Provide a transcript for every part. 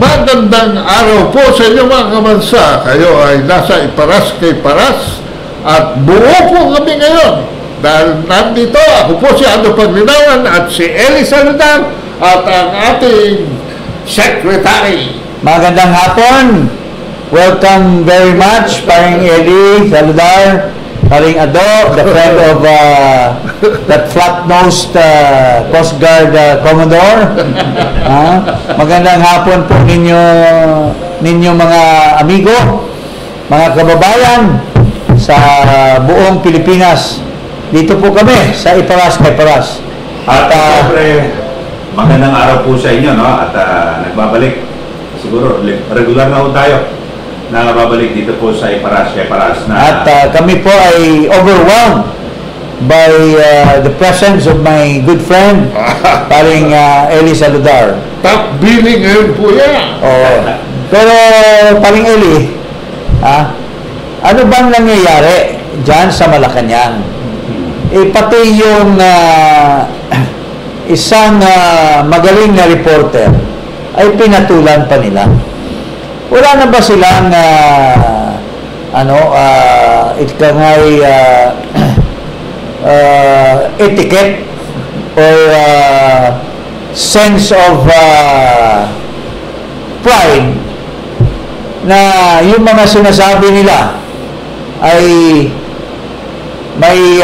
Magandang araw po sa inyo mga kabansa. Kayo ay nasa Iparas kay Paras at buo po kami ngayon. Dahil nandito, ako po si Ando Paglinawan at si Eli Saludar at ang ating secretary. Magandang hapon. Welcome very much, paring Eli Saludar, paring Ado, the friend of that flat-nosed Coast Guard Commodore. Magandang hapon po ninyo mga amigo, mga kababayan sa buong Pilipinas. Dito po kami sa Iparas kay Paras. At siyempre, magandang araw po sa inyo, no? At nagbabalik, siguro regular na po tayo na nababalik dito po sa Iparas kay Paras na. At kami po ay overwhelmed by the presence of my good friend, paring Eli Saludar. Top billing ngayon po yan. Pero paring Eli, ano bang nangyayari dyan sa Malacanang? Pati yung isang magaling na reporter ay pinatulan pa nila. Wala na ba silang etiquette or sense of pride na yung mga sinasabi nila ay may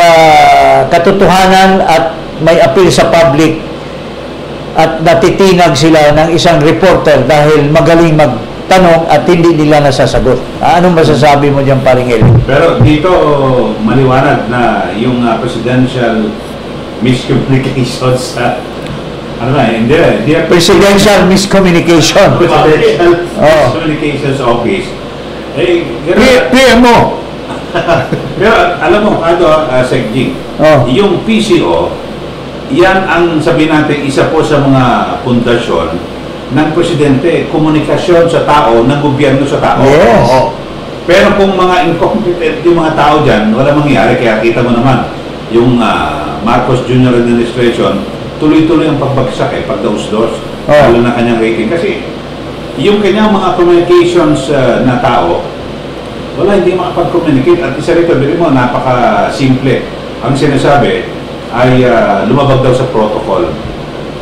katotohanan at may appeal sa public at natitinag sila ng isang reporter dahil magaling magtanong at hindi nila nasasagot. Anong masasabi mo dyan, paring Eli? Pero dito maliwanag na yung presidential miscommunications sa Presidential Miscommunication. Presidential Miscommunications Office. PMO. Pero alam mo, Sec Jing, yung PCO, yan ang sabihin natin isa po sa mga pundasyon ng presidente, komunikasyon sa tao, ng gobyerno sa tao. Yes. Pero kung mga incompetent yung mga tao dyan, wala mangyayari. Kaya kita mo naman, yung Marcos Jr. administration, tuloy-tuloy ang pagbagsak pagdaus-dos, lalo na kanyang rating. Kasi yung kanyang mga communications na tao, wala, hindi makapag-communicate. At isa rito, bilhin mo, napaka-simple. Ang sinasabi ay lumabag daw sa protocol.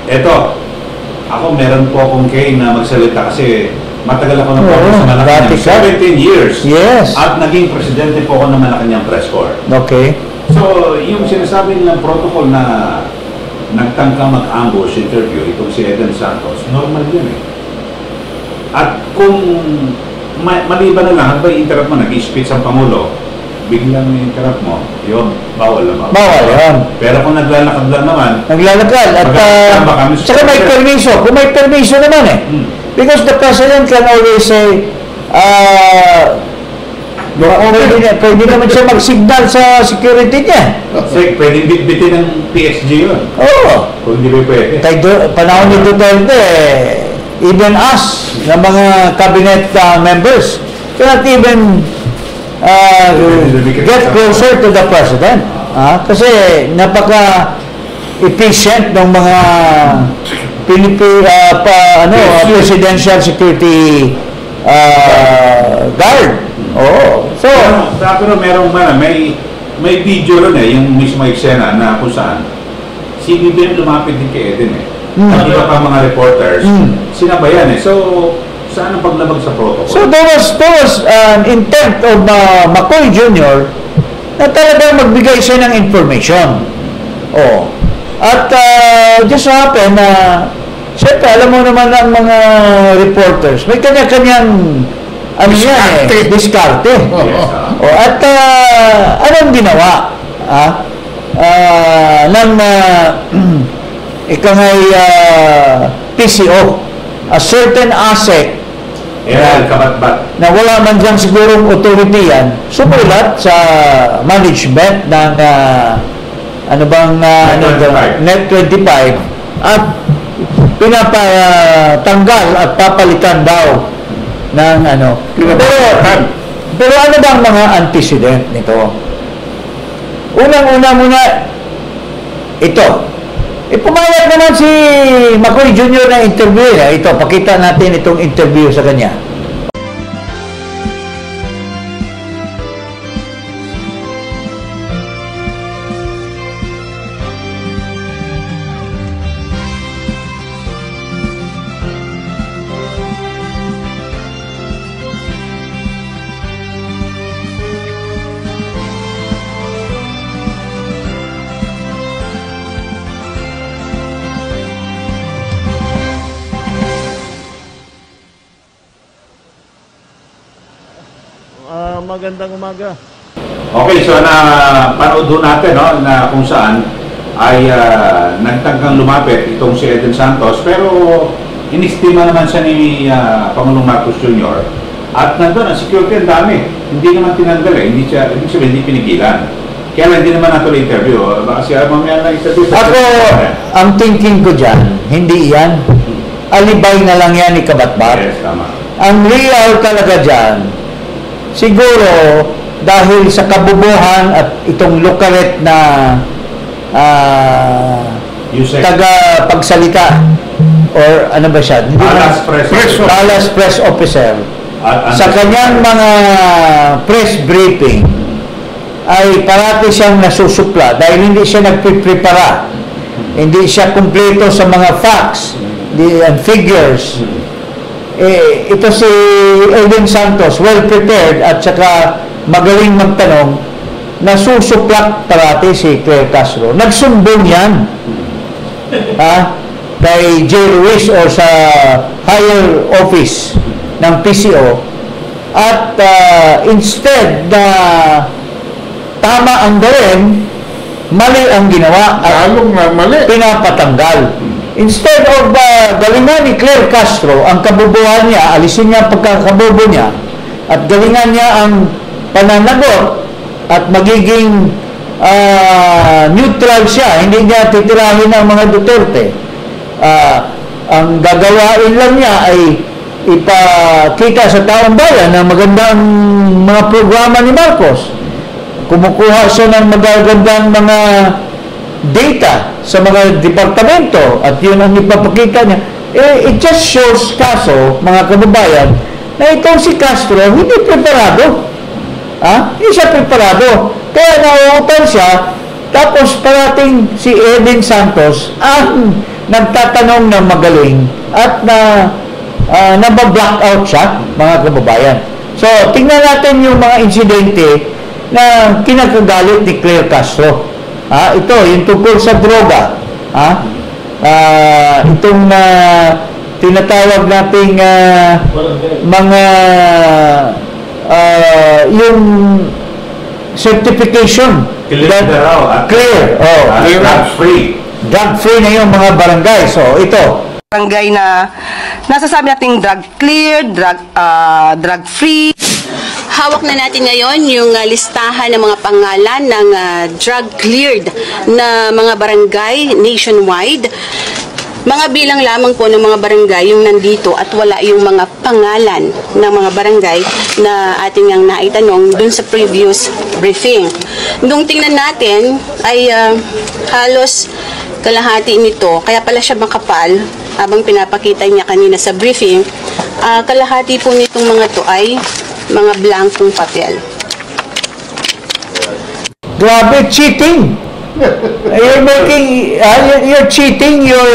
Eto, ako meron po akong kay na magsalita kasi matagal ako na po sa Malacanang. 17 years. Yes. At naging presidente po ako ng Malacanang press corps. Okay. So, yung sinasabi nilang protocol na nagtangka mag-ambush interview, itong si Eden Santos, normal yun At kung maliban na lang, ba i-interrupt mo, nag-i-speech ang Pangulo, biglang i-interrupt mo, yun, bawal naman. Bawal yun. Pero kung naglalakad lang naman, at saka may permiso, kung may permiso naman because the president can always say pwede naman siya mag-signal sa security niya. Pwede bitbitin ng PSG yun. Kung hindi ba pwede. Panahon ni Duterte, even us, na mga cabinet members, cannot even get closer to the president. Kasi napaka-efficient ng mga presidential security guard. So, pero merong may video ron yung mismo eksena na kung saan si BBM lumapit din kay Eden At iba pa mga reporters, sinabayan So, saan ang paglabag sa protocol? So, there was an intent of McCoy Jr. na talagang magbigay siya ng information. At just so happen na siyempre, alam mo naman ang mga reporters, may kanya-kanyang diskarte. At anong ginawa? Ikangay PCO, a certain asset na wala man dyan sigurong authority yan, sumulat sa management ng Net25 at pinapatanggal at papalitan daw ng pero ano bang mga antecedent nito? Unang-una muna ito Pumayag naman si Macoy Jr. na interview. Ito, pakita natin itong interview sa kanya. Magandang umaga. Okay, so panood ho natin no, na kung saan ay nagtangkang lumapit itong si Eden Santos, pero inistima naman siya ni Pangulong Marcos Jr. At nandun, ang security ang dami. Hindi naman tinanggal eh. Hindi sabihin, hindi pinigilan. Kaya lang, hindi naman natuloy interview. Baka siya mamaya na interview. Ako, ang thinking ko dyan, hindi yan. Alibay na lang yan ni Kabatbat. Yes, tama. Ang real talaga dyan, siguro dahil sa kabubuhan at itong lukaret na taga-pagsalita or ano ba siya? Palace Press Officer. Sa kanyang mga press briefing ay parati siyang nasusupla dahil hindi siya nagpiprepara. Hindi siya kumpleto sa mga facts and figures. Ito si Eden Santos, well prepared at saka magaling magtanong, nasusuplak parati si Claire Castro. Nagsumbong yan kay J. Ruiz o sa higher office ng PCO at instead na tama ang gawin, mali ang ginawa at pinapatanggal. Instead of galingan ni Claire Castro ang kabubuhan niya, alisin niya ang pagkakabubo niya at galingan niya ang pananagot at magiging neutral siya, hindi niya titirahin ang mga Duterte. Ang gagawain lang niya ay ipakita sa taong bayan na magandang mga programa ni Marcos. Kumukuha siya ng magagandang mga data sa mga departamento at yun ang ipapakita niya. It just shows kaso, mga kababayan, na itong si Castro hindi preparado. Hindi siya preparado. Kaya nauutan siya, tapos parating si Eden Santos ang nagtatanong ng magaling at nabablock out siya, mga kababayan. So, tingnan natin yung mga insidente na kinakagalit ni Claire Castro. Ito, yung tungkol sa droga. Itong tinatawag nating mga yung certification. Clear. Drug-free na yung mga barangay. So, ito. Barangay na nasasabi nating drug-free. Hawak na natin ngayon yung listahan ng mga pangalan ng drug-cleared na mga barangay nationwide. Mga bilang lamang po ng mga barangay yung nandito at wala yung mga pangalan ng mga barangay na ating ang naitanong dun sa previous briefing. Nung tingnan natin ay halos kalahati nito, kaya pala siya makapal habang pinapakita niya kanina sa briefing. Kalahati po nitong mga to ay mga blankong papel. Grabe, cheating! You're cheating your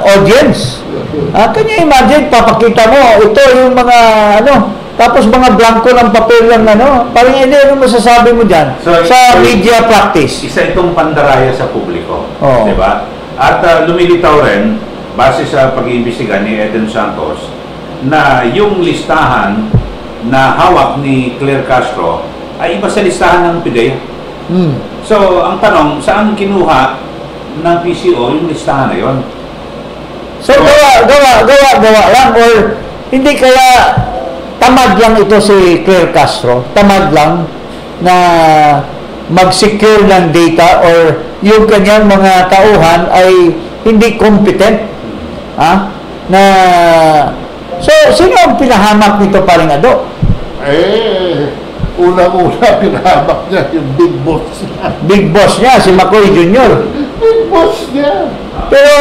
audience. Can you imagine, papakita mo, ito yung mga tapos mga blanco ng papel lang parang hindi, ano masasabi mo dyan sa media practice? Isa itong pandaraya sa publiko, di ba? At lumilitaw rin, base sa pag-iimbestiga ni Eden Santos, na yung listahan na hawak ni Claire Castro ay iba sa listahan ng PIDEA. So, ang tanong, saan kinuha ng PCO yung listahan na yon? So, gawa lang or hindi kaya tamad lang ito si Claire Castro? Tamad lang na mag-secure ng data or yung kanyang mga tauhan ay hindi competent? So, sino ang pinahamak nito, paring Ado? Unang-una pinahamak niya yung big boss niya. Big boss niya, si Macoy Jr. Boss niya. Pero,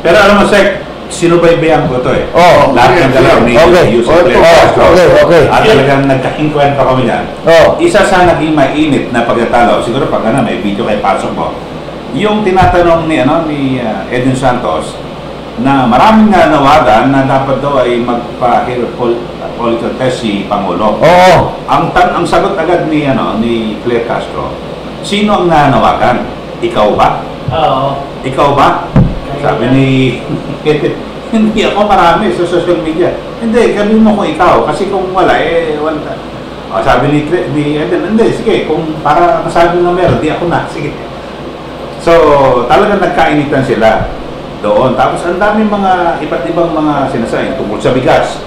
Pero alam mo, Sek, sinubaybayan ko to eh. Oh, Lahat ng galaw ni okay. Yusek Claire Oh, Castro. okay. At talagang nagkakikwento kami yan. Oh. Isa sa naging mainit na pagkatalo, siguro pag may video kay pasok mo, yung tinatanong ni Eden Santos na maraming nawagan na dapat daw ay magpa-hair follicle test si Pangulo. Oo. Ang sagot agad ni Claire Castro, sino ang nanawagan? Ikaw ba? Oo. Ikaw ba? Sabi ni hindi ako marami sa social media. Hindi, sabihin mo kung ikaw. Kasi kung wala, wala. Sabi ni Eden, hindi, sige, kung para masabi na meron, di ako na, sige. So, talagang nagkainitan sila doon. Tapos, ang daming mga iba't ibang mga sinasabi tungkol sa bigas.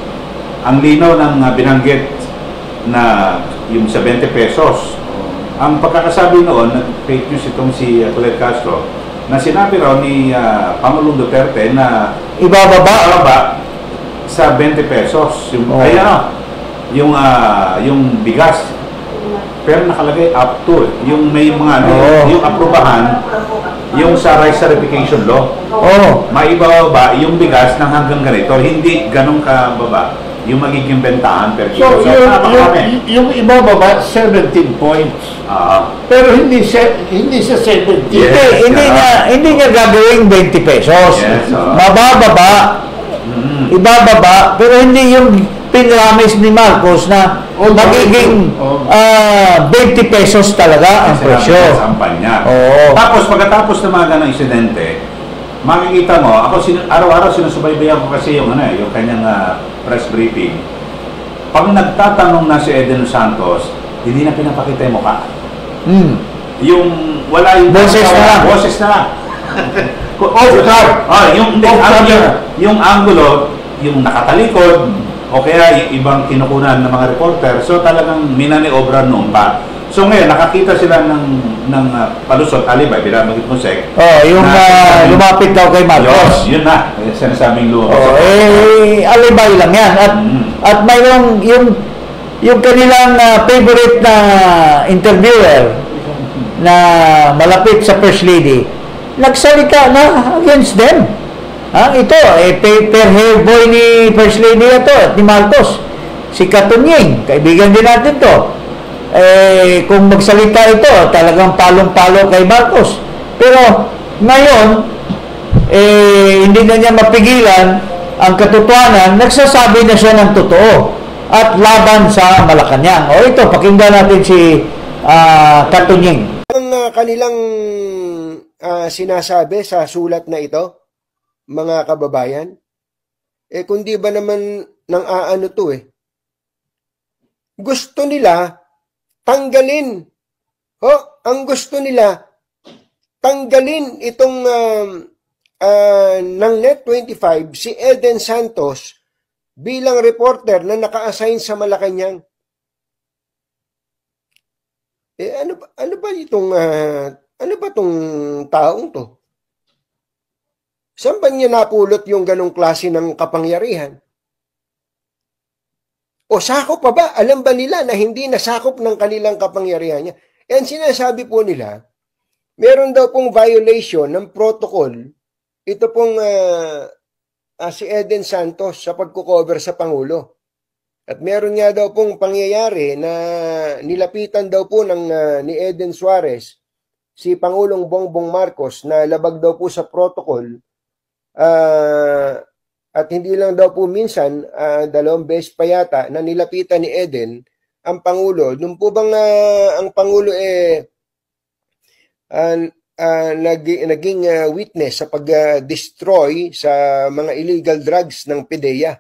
Ang linaw ng binanggit na yung sa 20 pesos. Ang pagkakasabi noon, fake news itong si Claire Castro, na sinabi raw ni Pangulong Duterte na ibababa sa 20 pesos yung bigas, pero nakalagay up to yung may mga yung aprubahan yung sa rice certification law maibababa yung bigas ng hanggang ganito, hindi ganun kababa yung magiging bentahan per kilo. So, yung ibababa, 17 points. Pero hindi siya 17. Yes, Hindi niya gagawing 20 pesos. Yes, Mabababa. Ibababa. Pero hindi yung pinramis ni Marcos na magiging 20 pesos talaga ang presyo. Oo. Tapos pagkatapos ng mga ganang insidente, makikita mo, araw-araw sinusubaybayan ko kasi yung kanyang press briefing. Pag nagtatanong na si Eden Santos, hindi na pinapakita yung mukha. Yung wala yung boses na lang. Yung angulo, yung nakatalikod, o kaya ibang kinukunan ng mga reporter. So talagang minaniobra noon pa. So ngayon, nakakita sila ng palusot, alibay, binamagit mo, Sek. Yung lumapit daw kay Marcos. Yun na, sinasabing lumapit. Alibay lang yan. At mayroong yung kanilang favorite na interviewer na malapit sa First Lady, nagsalita na against them. Ito, per hair boy ni First Lady ito at ni Marcos. Si Katunying, kaibigan din natin to. Kung magsalita ito, talagang palong-palo kay Marcos. Pero ngayon, hindi na niya mapigilan ang katotohanan, nagsasabi na siya ng totoo at laban sa Malacanang. Ito, pakinggan natin si Katunying. Ang kanilang sinasabi sa sulat na ito, mga kababayan, kundi ba naman ng to gusto nila tanggalin. Ang gusto nila tanggalin itong ng Net25 si Eden Santos bilang reporter na naka-assign sa Malacanang. Ano ba itong taong to? Saan ba niya napulot yung ganong klase ng kapangyarihan? O sakop pa ba? Alam ba nila na hindi nasakop ng kanilang kapangyarihan niya? Yan sinasabi po nila, meron daw pong violation ng protocol. Ito pong si Eden Santos sa pagkukover sa Pangulo. At meron nga daw pong pangyayari na nilapitan daw po ni Eden Suarez si Pangulong Bongbong Marcos na labag daw po sa protocol. At hindi lang daw po minsan, 2 beses pa yata na nilapitan ni Eden ang Pangulo. Nung po bang ang Pangulo naging witness sa pag-destroy sa mga illegal drugs ng PDEA.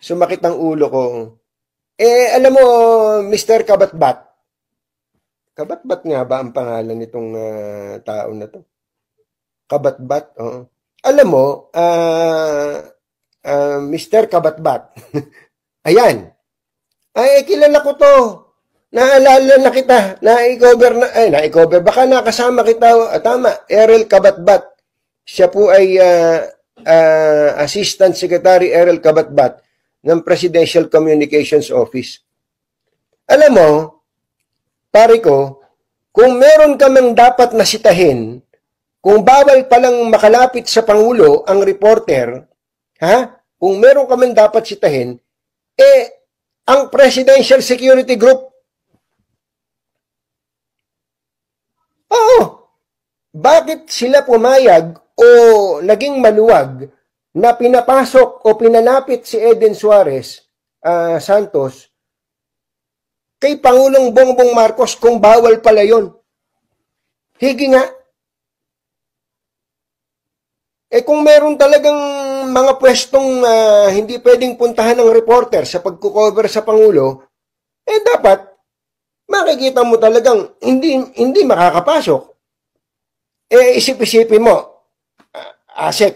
Sumakit ang ulo ko. Alam mo, Mr. Kabatbat, Kabatbat nga ba ang pangalan nitong tao na to? Kabatbat, oo. Alam mo, Mr. Kabatbat, ayan, kilala ko to. Naalala na kita, na-cover, baka nakasama kita, tama, Errol Kabatbat. Siya po ay Assistant Secretary Errol Kabatbat ng Presidential Communications Office. Alam mo, pare ko, kung meron kaming dapat nasitahin, kung bawal palang makalapit sa Pangulo ang reporter, kung meron kaming dapat sitahin, ang Presidential Security Group. Oo. Bakit sila pumayag o naging maluwag na pinapasok o pinalapit si Eden Suarez Santos kay Pangulong Bongbong Marcos kung bawal pala yun? Higi nga. Kung meron talagang mga pwestong hindi pwedeng puntahan ng reporter sa pagkukover sa Pangulo, dapat makikita mo talagang hindi makakapasok. Isip-isipin mo, Asek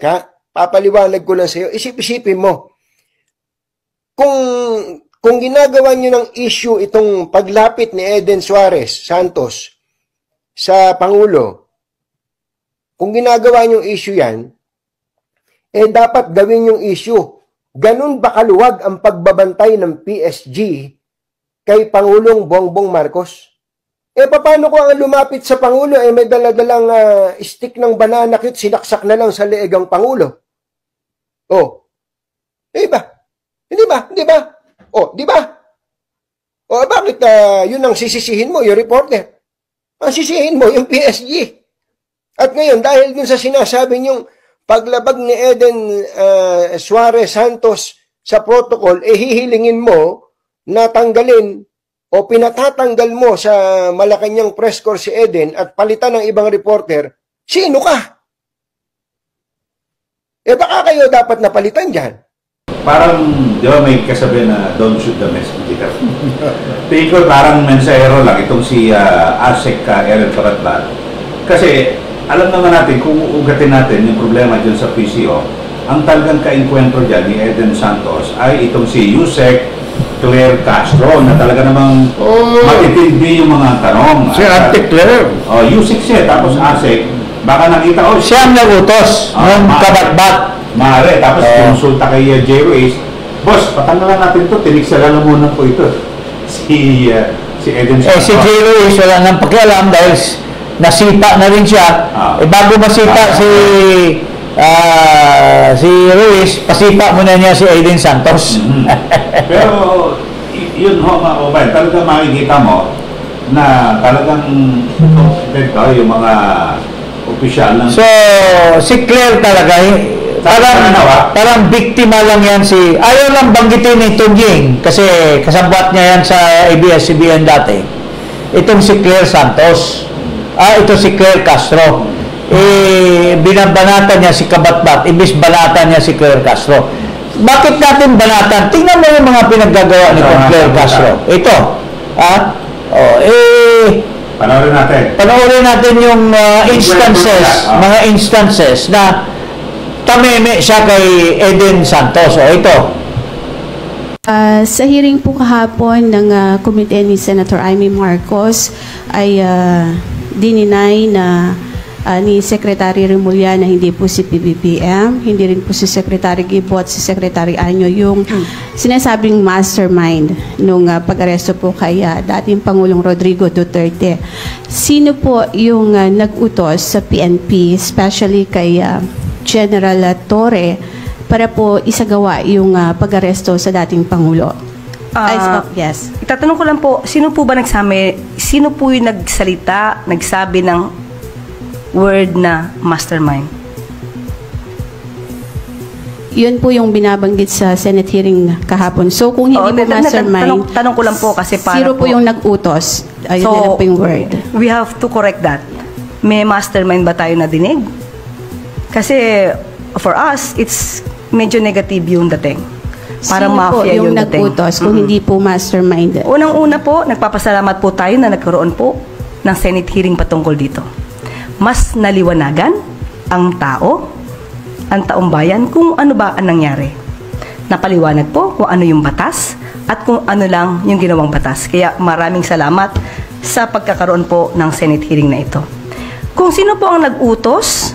papaliwanag ko lang sa iyo, isip-isipin mo, kung ginagawa nyo ng issue itong paglapit ni Eden Suarez Santos sa Pangulo, kung ginagawa nyo issue yan, dapat gawin yung issue. Ganun ba kaluwag ang pagbabantay ng PSG kay Pangulong Bongbong Marcos? Paano kung ang lumapit sa Pangulo may daladalang stick ng banana cute, sinaksak na lang sa leeg ang Pangulo? Diba? Hindi ba? Diba? Bakit yun ang sisisihin mo, yung reporter? Ang sisihin mo, yung PSG. At ngayon, dahil dun sa sinasabi niyong paglabag ni Eden Suarez Santos sa protocol, hihilingin mo na tanggalin o pinatatanggal mo sa Malacanang press corps si Eden at palitan ng ibang reporter, sino ka? Baka kayo dapat napalitan dyan. Parang, di ba may kasabi na don't shoot the messenger. Tingin ko parang mensahero lang itong si Asek Aaron Paratbat. Kasi, alam naman natin, kung uugatin natin yung problema dyan sa PCO, ang talagang kainkwentro dyan ni Eden Santos ay itong si Yusek Claire Castro na talaga namang matitindi yung mga tanong. Si Ate Claire. Yusek siya, tapos Asek, baka nakita ko siya ang nagutos ng kabatbat. Maaari, tapos konsulta kay J. Ruiz, boss, patanggalan natin ito, tiniksala na muna po ito. Si Eden Santos. Si J. Ruiz, wala nang pakialam dahil nasipa na rin siya. Bago masipa si Ruiz, pasipa muna niya si Eden Santos. Pero yun ho, mga talaga makikita mo na talagang yung mga opisyal ng... So, si Claire talaga, parang biktima lang yan ayaw lang banggitin ni Tunjing kasi kasabwat niya yan sa ABS-CBN dati. Itong si Claire Santos. Ito si Claire Castro. Binabanatan niya si Kabatbat, ibis banatan niya si Claire Castro. Bakit natin banatan? Tingnan mo yung mga pinaggagawa ni Claire Castro. Ito. Panoorin natin yung mga instances na tameme siya kay Eden Santos. Ito. Sa hearing po kahapon ng komite ni Senator Amy Marcos ay dininay na ni Secretary Remulla na hindi po si PBBM, hindi rin po si Secretary Gibo at si Secretary Anyo yung sinasabing mastermind nung pag-aresto po kay dating Pangulong Rodrigo Duterte. Sino po yung nag-utos sa PNP, especially kay General Torre, para po isagawa yung pag-aresto sa dating Pangulo? Yes. Itatanong ko lang po, sino po yung nagsabi ng word na mastermind? Yun po yung binabanggit sa Senate hearing kahapon. So, kung hindi po mastermind, tanong ko lang po kasi para sino po yung nag-utos? Ayun na po yung word. We have to correct that. May mastermind ba tayo na dinig? Kasi, for us, it's medyo negative yung dating. Parang mafia yung dating. Nag-utos kung hindi po mastermind? Unang-una po, nagpapasalamat po tayo na nagkaroon po ng Senate hearing patungkol dito. Mas naliwanagan ang tao, ang taong bayan, kung ano ba ang nangyari. Napaliwanag po kung ano yung batas at kung ano lang yung ginawang batas. Kaya maraming salamat sa pagkakaroon po ng Senate hearing na ito. Kung sino po ang nag-utos,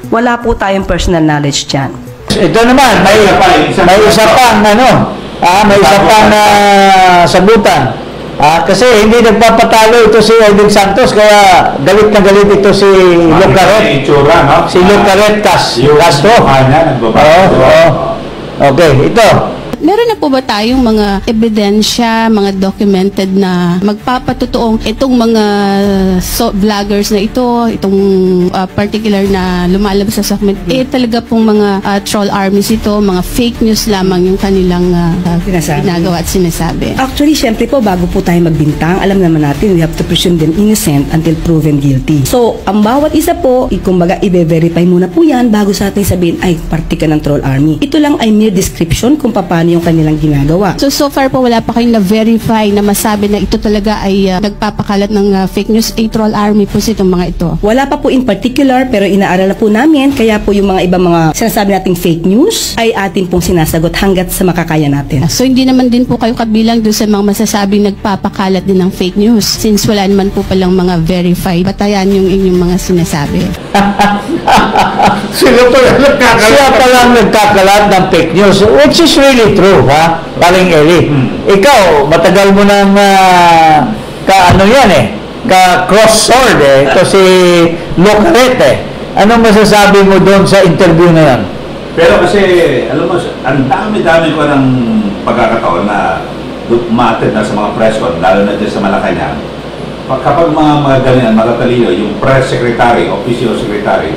wala po tayong personal knowledge dyan. Ito naman, may isa pang sagutan. Kasi hindi nagpapatalo ito si Edwin Santos, kaya galit na galit ito si Lucaret. Itsura, no? Si Lucaret Castro. Oo. Okay, ito. Meron na po ba tayong mga ebidensya, mga documented na magpapatotoong itong mga vloggers na itong particular na lumalabas sa segment, talaga pong mga troll armies ito, mga fake news lamang yung kanilang ginagawa at sinasabi? Actually, syempre po, bago po tayo magbintang, alam naman natin, we have to presume them innocent until proven guilty. So, ang bawat isa po, kumbaga, i-verify muna po yan bago sa atin sabihin, ay, party ka ng troll army. Ito lang ay mere description kung paano yung kanilang ginagawa. So far po, wala pa kayong na-verify na masabi na ito talaga ay nagpapakalat ng fake news, a troll army po itong mga ito? Wala pa po in particular, pero inaaral na po namin, kaya po yung mga ibang mga sinasabi nating fake news ay atin pong sinasagot hanggat sa makakaya natin. So hindi naman din po kayo kabilang doon sa mga masasabing nagpapakalat din ng fake news since wala naman po palang mga verified batayan yung inyong mga sinasabi. Sila palang nagkakalat ng fake news, which is really true, ha? Paring Eli. Ikaw, matagal mo nang ka-cross sword ito si Lucaret Anong masasabi mo doon sa interview na yan? Pero kasi, alam mo, ang dami-dami ko ng pagkakataon na umattend na sa mga press con, lalo na dyan sa Malacanang. Kapag mga ganyan, matatalino, yung press secretary, official secretary,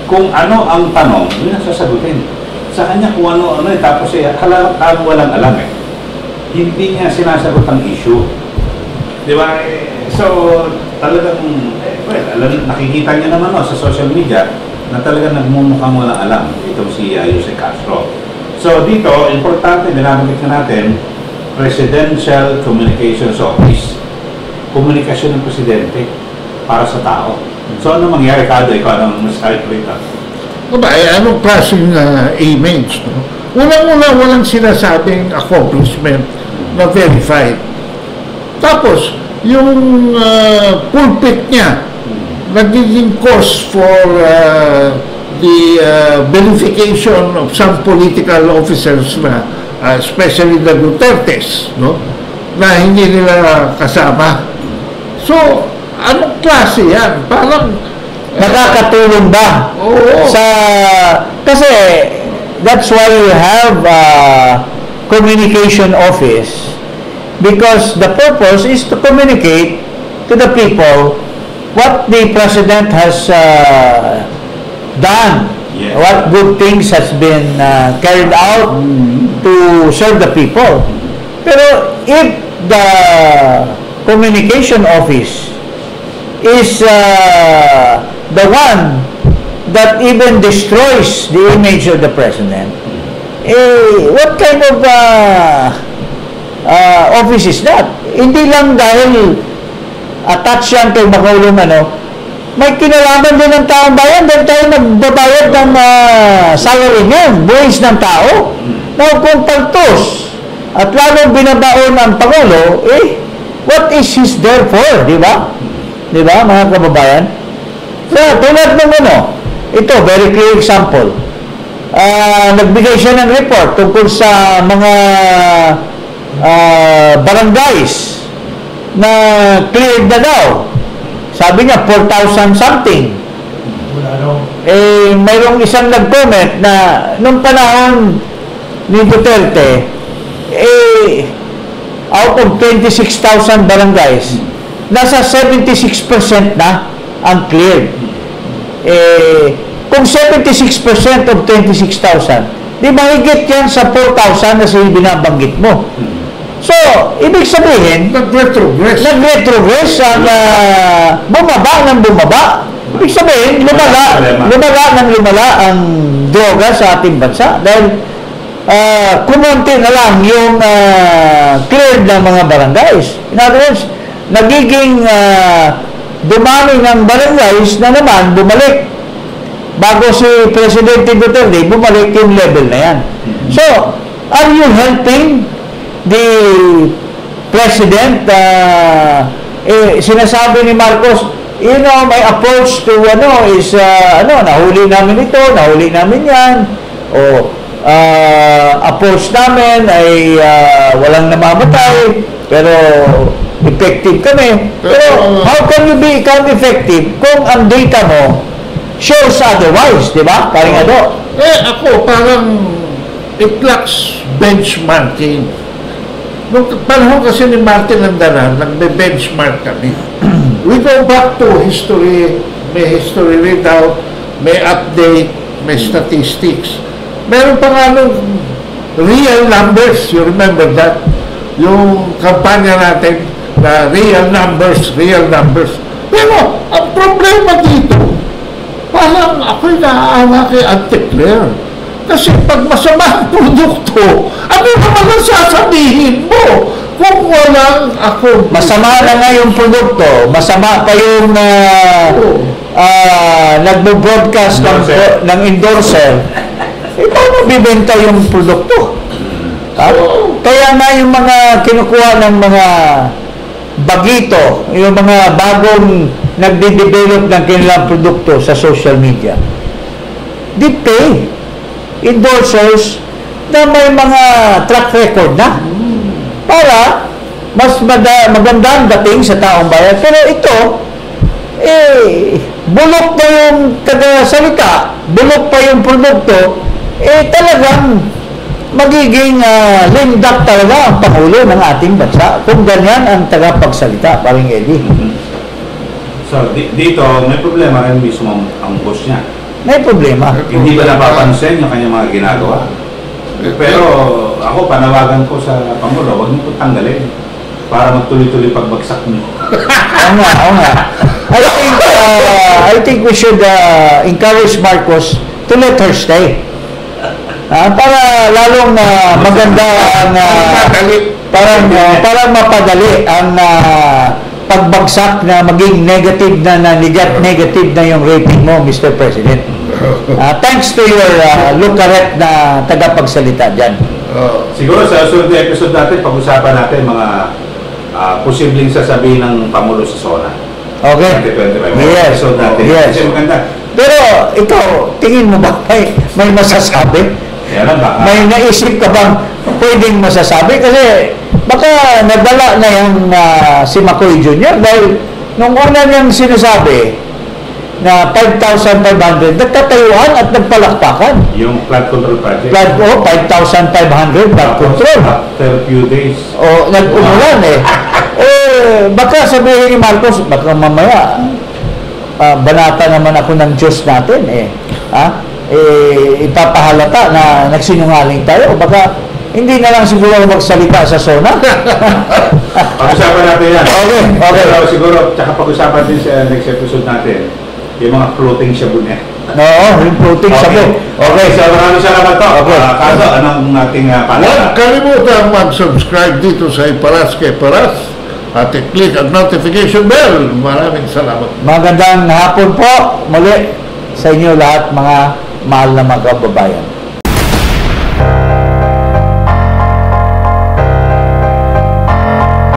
kung ano ang tanong, yun ang sasagutin. Sa kanya kung ano, tapos walang alam Hindi niya sinasagot ang issue. Di ba? So, talagang, nakikita niyo naman sa social media na talagang nagmumukhang walang alam itong si Jose Castro. So, dito, importante, dinamit na natin, Presidential Communications Office. Komunikasyon ng Presidente para sa tao. So, ano mangyari kada ikaw anong masasabi rito? Anong klaseng image? No? Unang-una, walang sinasabing accomplishment na verified. Tapos, yung pulpit niya, nagiging cause for the verification of some political officers na, especially the Dutertes, no? Na hindi nila kasama. So, anong klase yan? Parang nakakatulong ba kasi that's why we have a communication office, because the purpose is to communicate to the people what the president has done, what good things has been carried out to serve the people. Pero if the communication office is the one that even destroys the image of the president, what kind of office is that? Hindi lang dahil attached yan kay Makulong may kinalaman din ng taong bayan dahil tayo nagbabayad ng salary niyan, buwis ng tao. Now, kung pagtos at lalong binabaon ang Pangulo, what is his there for, di ba? Di ba, mga kababayan? So, tulad ng ito, very clear example. Nagbigay siya ng report tungkol sa mga barangays na cleared na daw. Sabi niya, 4,000 something. Mayroong isang nag-comment na nung panahon ni Duterte, out of 26,000 barangays, nasa 76% na ang cleared. Kung 76% of 26,000, di ba higit yan sa 4,000 na binabanggit mo? So, ibig sabihin, nag-retrogress ang bumaba ng bumaba. Ibig sabihin, lumala ang droga sa ating bansa. Dahil kumunti na lang yung cleared ng mga barangays. In other words, nagiging dumami ng barangays na naman bumalik. Bago si Presidente Duterte, bumalik yung level na yan. So, are you helping the President? Sinasabi ni Marcos, my approach to is nahuli namin ito, nahuli namin yan, approach namin ay walang namamatay, pero effective kami. Pero how can you become effective kung ang data mo shows otherwise, di ba? Paring Ado. Ako, parang it lacks benchmarking. Nung panahon kasi ni Martin Landanan, nagbe-benchmark kami. We go back to history, may history readout, may update, may statistics. Meron pa nga nung real numbers, you remember that? Yung kampanya natin na real numbers. Pero ang problema dito, parang ako'y naaawa kay Auntie Claire. Kasi pag masama ang produkto, ano naman ang sasabihin mo kung walang ako? Masama na nga yung produkto, masama pa yung nagbo-broadcast ng endorser. Paano bibenta yung produkto? Kaya nga yung mga kinukuha ng mga bagito, yung mga bagong nagde-develop ng kanilang produkto sa social media, they pay endorsers na may mga track record na para mas maganda ang dating sa taong bayan. Pero ito, bulok pa yung taga-salita, bulok pa yung produkto, talagang magiging lindak talaga ang Pangulo ng ating bansa kung ganyan ang tagapagsalita, paring Eddie. So, dito, may problema rin mismo ang boss niya. May problema. Hindi ba napapansin yung kanyang mga ginagawa? Pero ako, panawagan ko sa Pangulo, huwag mo tanggalin para magtuloy-tuloy pagbagsak niyo. Oo nga. I think we should encourage Marcos to let her stay. Para lalong maganda ang parang mapadali ang pagbagsak na maging negative na yung rating mo, Mr. President. Thanks to your Lucaret na tagapagsalita dyan. Siguro sa susunod na episode natin, pag-usapan natin mga posibleng sasabihin ng Pangulo sa SONA. Okay. 2025. Yes. Episode natin. Yes. Kasi maganda. Pero ikaw, tingin mo ba may masasabi? May naisip ka bang pwedeng masasabi? Kasi baka nagdala na yung si McCoy Jr. dahil nung una niyang sinasabi na 5,500, nagtatayuan at nagpalakpakan. Yung flood control project. 5,500 flood control. After few days. Nag-umulan baka sabihin ni Marcos, baka mamaya banata naman ako ng Diyos natin ipapahalata na nagsinungaling tayo o baka hindi na lang siguro magsalita sa SONA. Pag-usapan natin yan. Okay. Pero siguro, tsaka pag-usapan din sa next episode natin, yung mga floating shabunet. Oo, yung floating shabu. Okay, so maraming salamat to. Kaso, anong ating paalala? Huwag kalimutan mag-subscribe dito sa Iparas kay Paras at i-click ang notification bell. Maraming salamat. Magandang hapon po muli sa inyo lahat mga mahal na mga kababayan.